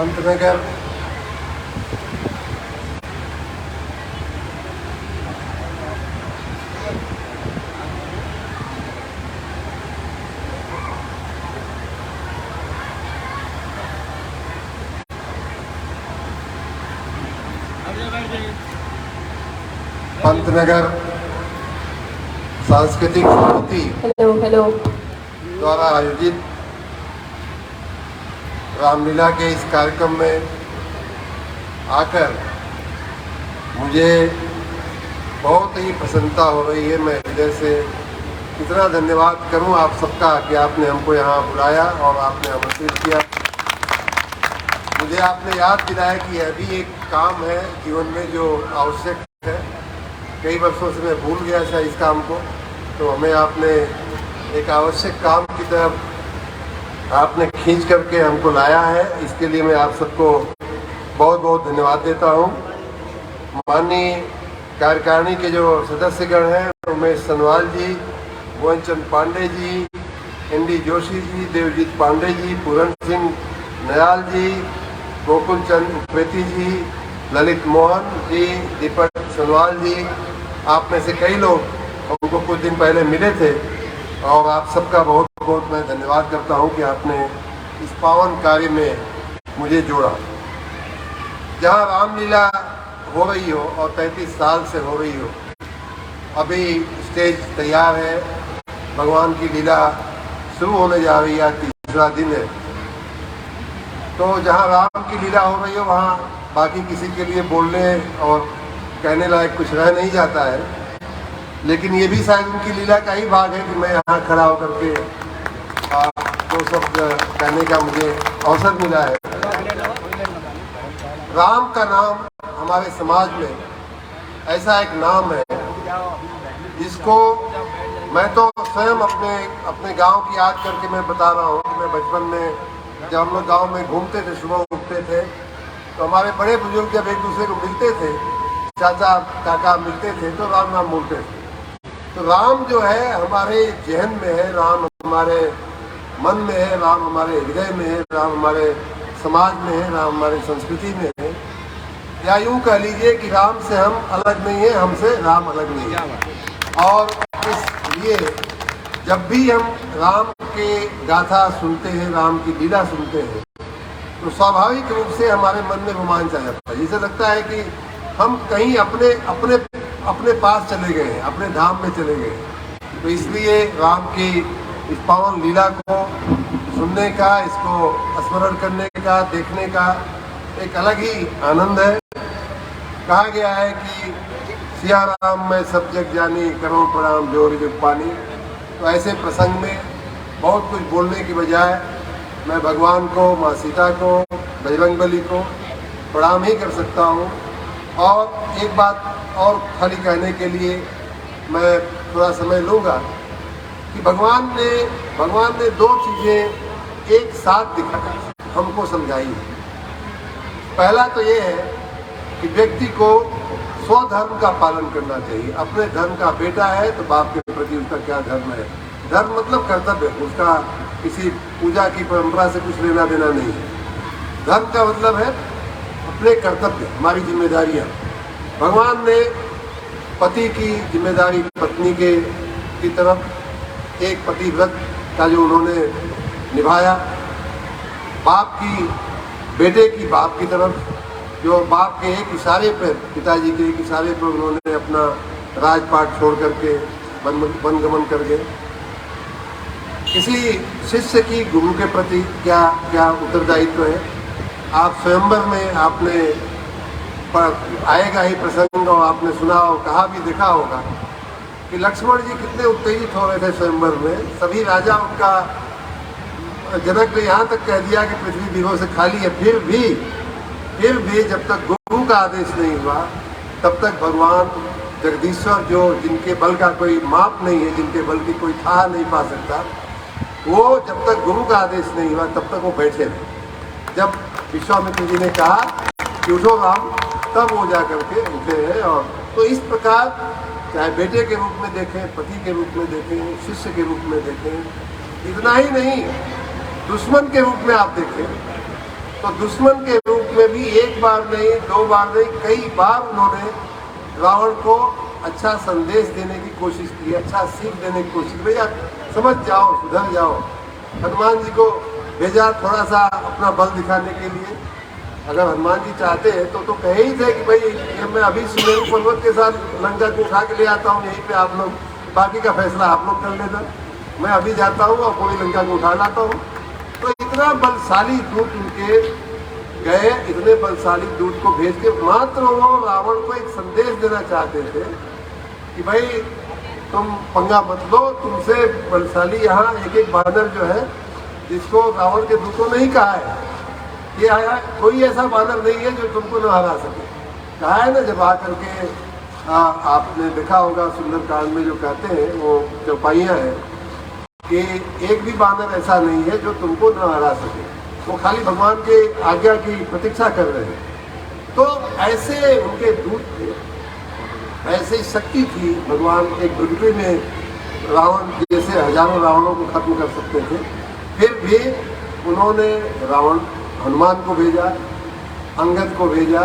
पंतनगर पंतनगर सांस्कृतिक समिति द्वारा आयोजित रामलीला के इस कार्यक्रम में आकर मुझे बहुत ही प्रसन्नता हो रही है। मैं हृदय से इतना धन्यवाद करूं आप सबका कि आपने हमको यहाँ बुलाया और आपने आमंत्रित किया। मुझे आपने याद दिलाया कि यह भी एक काम है जीवन में जो आवश्यक है। कई वर्षों से मैं भूल गया था इस काम को, तो हमें आपने एक आवश्यक काम की तरफ आपने खींच करके हमको लाया है। इसके लिए मैं आप सबको बहुत बहुत धन्यवाद देता हूँ। माननीय कार्यकारिणी के जो सदस्यगण हैं, उमेश सनवाल जी, भुवन चंद पांडे जी, एनडी जोशी जी, देवजीत पांडे जी, पूरन सिंह नयाल जी, गोकुल चंद उप्रेती जी, ललित मोहन जी, दीपक सनवाल जी, आप में से कई लोग हमको कुछ दिन पहले मिले थे और आप सबका बहुत बहुत मैं धन्यवाद करता हूं कि आपने इस पावन कार्य में मुझे जोड़ा। जहां रामलीला हो रही हो और 33 साल से हो रही हो, अभी स्टेज तैयार है, भगवान की लीला शुरू होने जा रही है, तीसरा दिन है। तो जहां राम की लीला हो रही हो वहां बाकी किसी के लिए बोलने और कहने लायक कुछ रह नहीं जाता है, लेकिन ये भी शायद उनकी लीला का ही भाग है कि मैं यहाँ खड़ा होकर के दो शब्द कहने का मुझे अवसर मिला है। राम का नाम हमारे समाज में ऐसा एक नाम है जिसको मैं तो स्वयं अपने गांव की याद करके मैं बता रहा हूँ कि मैं बचपन में जब हम लोग गाँव में घूमते थे, सुबह उठते थे, तो हमारे बड़े बुजुर्ग जब एक दूसरे को मिलते थे, चाचा काका मिलते थे, तो राम नाम बोलते थे। तो राम जो है हमारे जहन में है, राम हमारे मन में है, राम हमारे हृदय में है, राम हमारे समाज में है, राम हमारे संस्कृति में है। या यूँ कह लीजिए कि राम से हम अलग नहीं है, हमसे राम अलग नहीं है। और इसलिए जब भी हम राम के गाथा सुनते हैं, राम की लीला सुनते हैं, तो स्वाभाविक रूप से हमारे मन में रोमांच आ जाता है। जैसे लगता है कि हम कहीं अपने पास चले गए हैं, अपने धाम में चले गए। तो इसलिए राम की इस पावन लीला को सुनने का, इसको स्मरण करने का, देखने का एक अलग ही आनंद है। कहा गया है कि सिया राम मैं सब जग जानी, करो प्रणाम जोर जुग पानी। तो ऐसे प्रसंग में बहुत कुछ बोलने की बजाय मैं भगवान को, माँ सीता को, बजरंगबली को प्रणाम ही कर सकता हूँ। और एक बात और खाली कहने के लिए मैं थोड़ा समय लूँगा कि भगवान ने दो चीज़ें एक साथ दिखाकर हमको समझाई है। पहला तो ये है कि व्यक्ति को स्वधर्म का पालन करना चाहिए। अपने धर्म का बेटा है तो बाप के प्रति उसका क्या धर्म है। धर्म मतलब कर्तव्य, उसका किसी पूजा की परंपरा से कुछ लेना देना नहीं है। धर्म का मतलब है अपने कर्तव्य, हमारी जिम्मेदारियाँ। भगवान ने पति की जिम्मेदारी पत्नी की तरफ, एक पतिव्रत का जो उन्होंने निभाया, बाप की बेटे की बाप की तरफ, जो बाप के एक इशारे पर, पिताजी के एक इशारे पर उन्होंने अपना राजपाट छोड़ करके वनगमन कर गए। किसी शिष्य की गुरु के प्रति क्या क्या उत्तरदायित्व है। आप स्वयंवर में आपने आएगा ही प्रसंग, और आपने सुना और कहा भी, देखा होगा कि लक्ष्मण जी कितने उत्तेजित हो रहे थे स्वयंवर में। सभी राजा उनका, जनक ने यहाँ तक कह दिया कि पृथ्वी दिनों से खाली है, फिर भी जब तक गुरु का आदेश नहीं हुआ तब तक भगवान जगदीश्वर, जो जिनके बल का कोई माप नहीं है, जिनके बल की कोई था नहीं पा सकता, वो जब तक गुरु का आदेश नहीं हुआ तब तक वो बैठे रहे। जब विश्वामित्र जी ने कहा कि उठो राम, तब वो जा करके उठे हैं। और तो इस प्रकार चाहे बेटे के रूप में देखें, पति के रूप में देखें, शिष्य के रूप में देखें, इतना ही नहीं, दुश्मन के रूप में आप देखें तो दुश्मन के रूप में भी एक बार नहीं, दो बार नहीं, कई बार उन्होंने रावण को अच्छा संदेश देने की कोशिश की, अच्छा सीख देने की कोशिश की। भैया समझ जाओ, सुधर जाओ। हनुमान जी को भेजा थोड़ा सा अपना बल दिखाने के लिए। अगर हनुमान जी चाहते हैं तो कहे ही थे कि भाई ये मैं अभी सुमेरु पर्वत के साथ लंका को उठा के ले आता हूँ, यहीं पे आप लोग बाकी का फैसला आप लोग कर लेना, मैं अभी जाता हूँ और पूरी लंका को उठा लाता हूँ। तो इतना बलशाली दूत उनके गए, इतने बलशाली दूत को भेज के मात्र वो रावण को एक संदेश देना चाहते थे कि भाई तुम पंगा मत लो, तुमसे बलशाली यहाँ एक एक बानर जो है, जिसको रावण के दूतों ने ही कहा है कि आया कोई ऐसा बानर नहीं है जो तुमको न हरा सके। कहा है ना, जब आकर के आपने देखा होगा सुंदरकांड में जो कहते हैं वो चौपाइयाँ हैं कि एक भी बानर ऐसा नहीं है जो तुमको न हरा सके, वो खाली भगवान के आज्ञा की प्रतीक्षा कर रहे हैं। तो ऐसे उनके दूत थे, ऐसी शक्ति थी। भगवान एक घुटने में रावण जैसे हजारों रावणों को खत्म कर सकते थे, फिर भी उन्होंने रावण हनुमान को भेजा, अंगद को भेजा,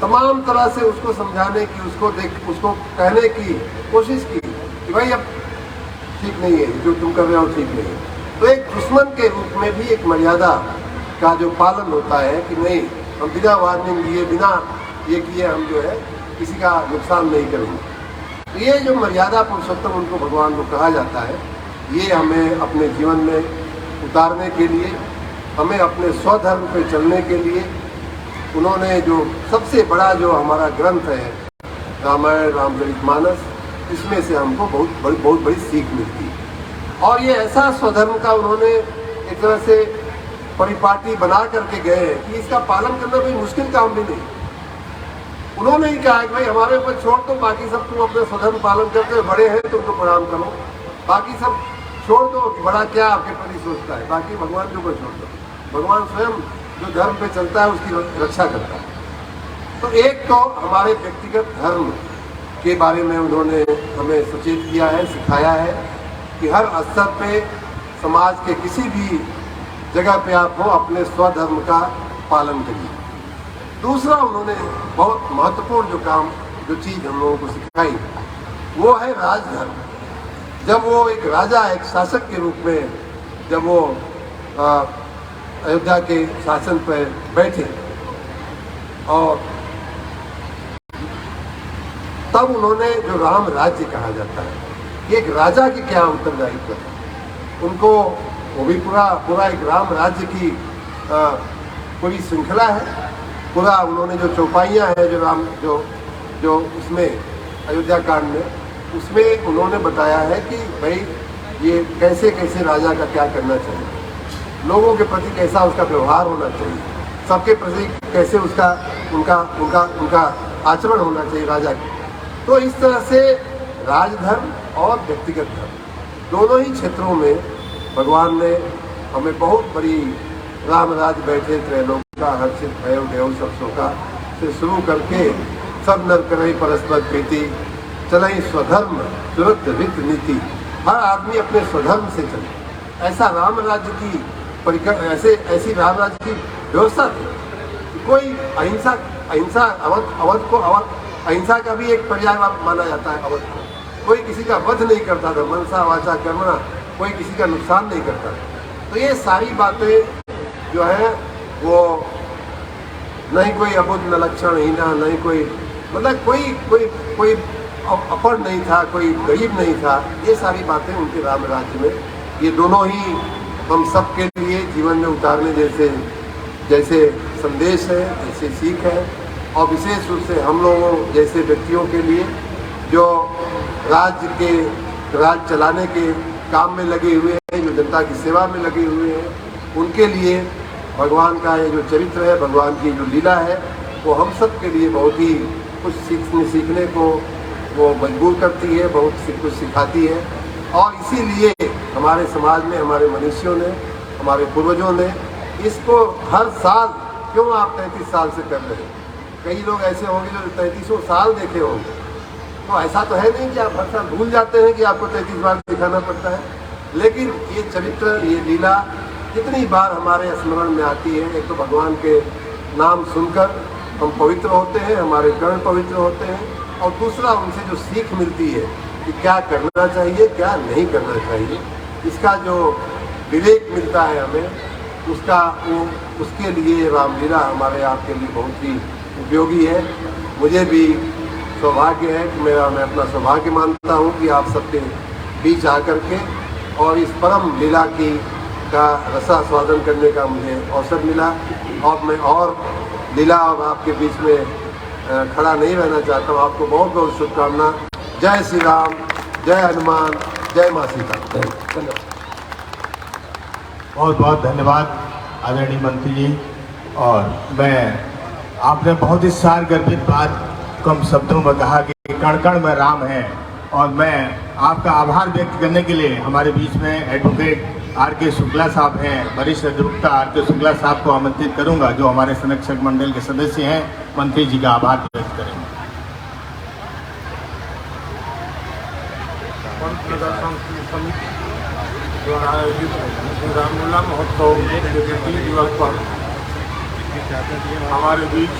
तमाम तरह से उसको समझाने की, उसको कहने की कोशिश की कि भाई अब ठीक नहीं है, जो तुम कर रहे हो ठीक नहीं है। तो एक दुश्मन के रूप में भी एक मर्यादा का जो पालन होता है कि नहीं, हम बिना वार्निंग दिए, बिना ये किए हम जो है किसी का नुकसान नहीं करेंगे। तो ये जो मर्यादा पुरुषोत्तम उनको भगवान को कहा जाता है, ये हमें अपने जीवन में उतारने के लिए, हमें अपने स्वधर्म पे चलने के लिए उन्होंने जो सबसे बड़ा जो हमारा ग्रंथ है रामायण, रामचरितमानस, इसमें से हमको बहुत बड़ी सीख मिलती है। और ये ऐसा स्वधर्म का उन्होंने एक तरह से परिपाटी बना करके गए हैं कि इसका पालन करना कोई मुश्किल काम भी नहीं। उन्होंने ही कहा कि भाई हमारे ऊपर छोड़ दो, बाकी सब तुम अपने स्वधर्म पालन करते हो, बड़े हैं तुमको प्रणाम करो, बाकी सब छोड़ दो, बड़ा क्या आपके प्रति सोचता है, बाकी भगवान के ऊपर छोड़ दो। भगवान स्वयं जो धर्म पे चलता है उसकी रक्षा करता है। तो एक तो हमारे व्यक्तिगत धर्म के बारे में उन्होंने हमें सचेत किया है, सिखाया है कि हर स्तर पे समाज के किसी भी जगह पे आप हो, अपने स्वधर्म का पालन करिए। दूसरा उन्होंने बहुत महत्वपूर्ण जो चीज़ हम लोगों को सिखाई वो है राजधर्म। जब वो एक राजा, एक शासक के रूप में जब वो अयोध्या के शासन पर बैठे और तब उन्होंने जो राम राज्य कहा जाता है, एक राजा की क्या उत्तरदायित्व है, उनको वो भी पूरा एक राम राज्य की पूरी श्रृंखला है। पूरा उन्होंने जो चौपाइयाँ हैं जो उसमें अयोध्या कांड में, उसमें उन्होंने बताया है कि भाई ये कैसे कैसे राजा का क्या करना चाहिए, लोगों के प्रति कैसा उसका व्यवहार होना चाहिए, सबके प्रति कैसे उनका आचरण होना चाहिए राजा की। तो इस तरह से राजधर्म और व्यक्तिगत धर्म दोनों ही क्षेत्रों में भगवान ने हमें बहुत बड़ी राम राज्य बैठे त्रैलोका हर्षित भयो देव सब शोका से शुरू करके सब नर करई परस्पर प्रीति चलई स्वधर्म तुरंत वित्त नीति, हर आदमी अपने स्वधर्म से चले, ऐसा राम राज्य की ऐसी राम राज्य की व्यवस्था थी। कोई अहिंसा अहिंसा का भी एक पर्याय माना जाता है अवध को। कोई किसी का वध नहीं करता था, मनसा वाचा कर्मणा, कोई किसी का नुकसान नहीं करता था। तो ये सारी बातें जो है वो नहीं कोई अबुद्ध न लक्षण हीना, नहीं कोई मतलब कोई अपढ़ नहीं था, कोई गरीब नहीं था। ये सारी बातें उनके राम राज्य में, ये दोनों ही हम सब के लिए जीवन में उतारने जैसे संदेश है, जैसे सीख है। और विशेष रूप से हम लोगों जैसे व्यक्तियों के लिए जो राज्य चलाने के काम में लगे हुए हैं, जो जनता की सेवा में लगे हुए हैं, उनके लिए भगवान का ये जो चरित्र है, भगवान की जो लीला है, वो हम सब के लिए बहुत ही कुछ सीखने को वो मजबूर करती है, बहुत कुछ सिखाती है। और इसीलिए हमारे समाज में हमारे मनुष्यों ने, हमारे पूर्वजों ने इसको हर साल, क्यों आप 33 साल से कर रहे हैं, कई लोग ऐसे होंगे जो 33 साल देखे होंगे, तो ऐसा तो है नहीं कि आप हर साल भूल जाते हैं कि आपको 33 बार दिखाना पड़ता है। लेकिन ये चरित्र, ये लीला, कितनी बार हमारे स्मरण में आती है। एक तो भगवान के नाम सुनकर हम पवित्र होते हैं, हमारे कर्ण पवित्र होते हैं, और दूसरा उनसे जो सीख मिलती है कि क्या करना चाहिए, क्या नहीं करना चाहिए, इसका जो विवेक मिलता है हमें, उसके लिए रामलीला हमारे आपके लिए बहुत ही उपयोगी है। मुझे भी सौभाग्य है कि मैं अपना सौभाग्य मानता हूँ कि आप सबके बीच आकर के और इस परम लीला का रसास्वादन करने का मुझे अवसर मिला। और मैं और लीला और आपके बीच में खड़ा नहीं रहना चाहता हूँ। आपको बहुत बहुत शुभकामना। जय श्री राम, जय हनुमान, जय माँ सीता। धन्यवाद। बहुत बहुत धन्यवाद आदरणीय मंत्री जी। और मैं आपने बहुत ही सार गर्भित बात कम शब्दों में कहा कि कण कण में राम है, और मैं आपका आभार व्यक्त करने के लिए हमारे बीच में एडवोकेट आर.के. शुक्ला साहब हैं, वरिष्ठ अधिवक्ता आर.के. शुक्ला साहब को आमंत्रित करूंगा, जो हमारे संरक्षक मंडल के सदस्य हैं। मंत्री जी का आभार व्यक्त करेंगे। द्वारा आयोजित रामलीला महोत्सव के द्वितीय दिवस पर हमारे बीच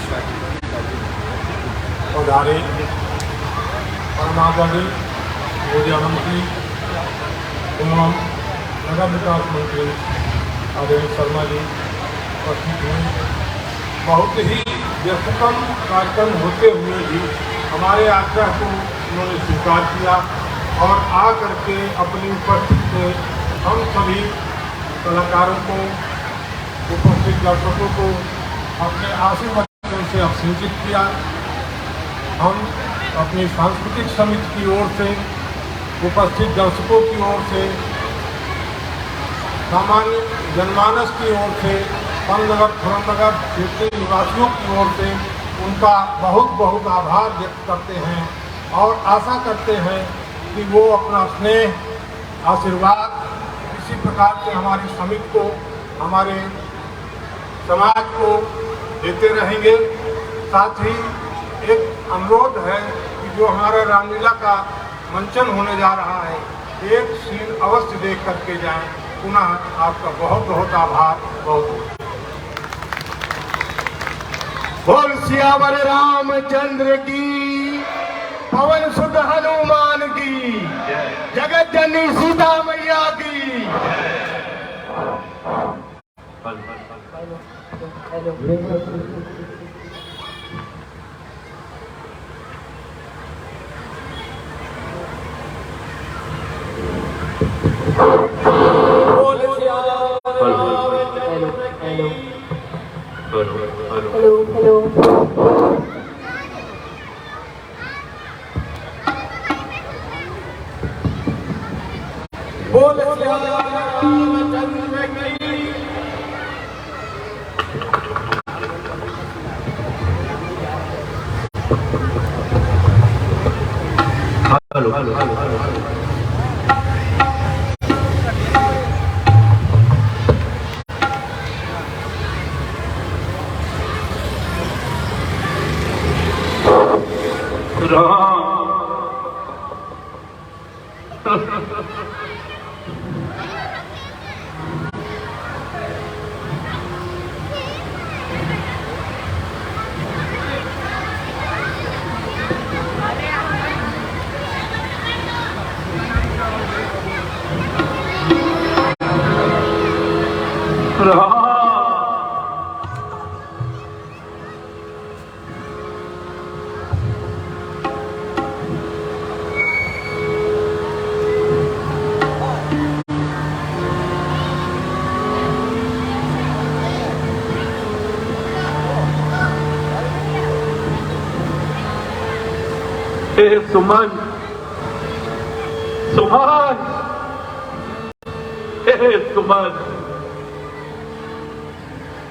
पधारे परमादरणीय ऊर्जा मंत्री एवं नगर विकास मंत्री आदरणीय शर्मा जी उपस्थित हुए। बहुत ही व्यस्ततम कार्यक्रम होते हुए भी हमारे आग्रह को उन्होंने स्वीकार किया और आ करके अपनी उपस्थिति से हम सभी कलाकारों को, उपस्थित दर्शकों को अपने आशीर्वाद से अभिषेचित किया। हम अपनी सांस्कृतिक समिति की ओर से, उपस्थित दर्शकों की ओर से, सामान्य जनमानस की ओर से, पननगर खुरमनगर क्षेत्रीय निवासियों की ओर से उनका बहुत बहुत आभार व्यक्त करते हैं और आशा करते हैं कि वो अपना स्नेह, आशीर्वाद इसी प्रकार से हमारी समिति को, हमारे समाज को देते रहेंगे। साथ ही एक अनुरोध है कि जो हमारा रामलीला का मंचन होने जा रहा है, एक सीन अवश्य देख करके जाएं। पुनः आपका बहुत बहुत आभार। बहुत बोल सियावर रामचंद्र की, पवन सुत हनुमान की, जगत जननी सीता मैया की। सुमन, सुमन, सुमन,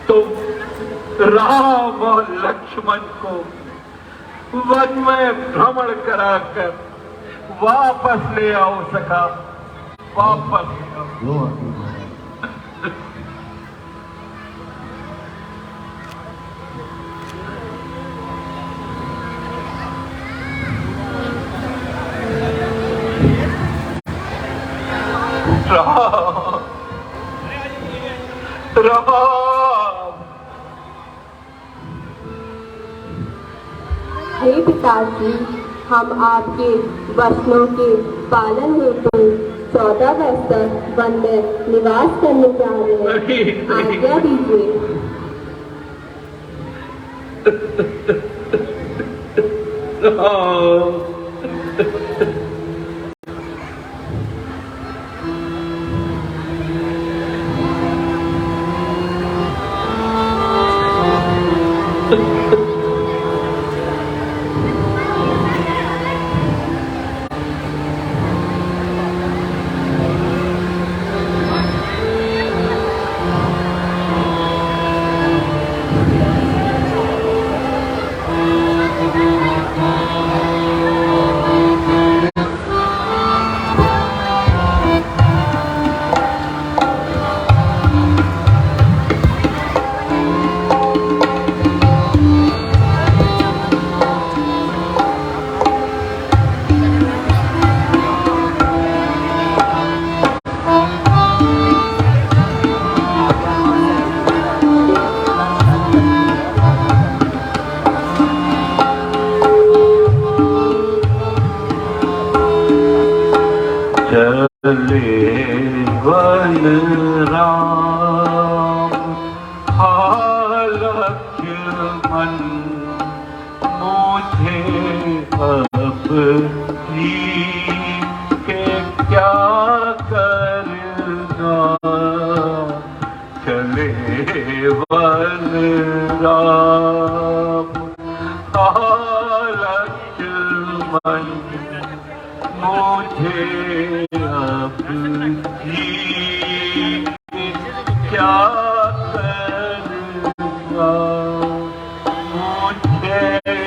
तुम राम और लक्ष्मण को वन में भ्रमण कराकर वापस ले आओ सखा, वापस ले आओ। राम। हे पिताजी, हम आपके वचनों के पालन हेतु 14 वर्ष तक वन में निवास करने जा रहे हैं। आज्ञा दीजिए। राम। चले वन राम लक्ष्मण मुझे अपनी के क्या करना। चले वन राम लक्ष्मण मुझे अपनी क्या करना। मुझे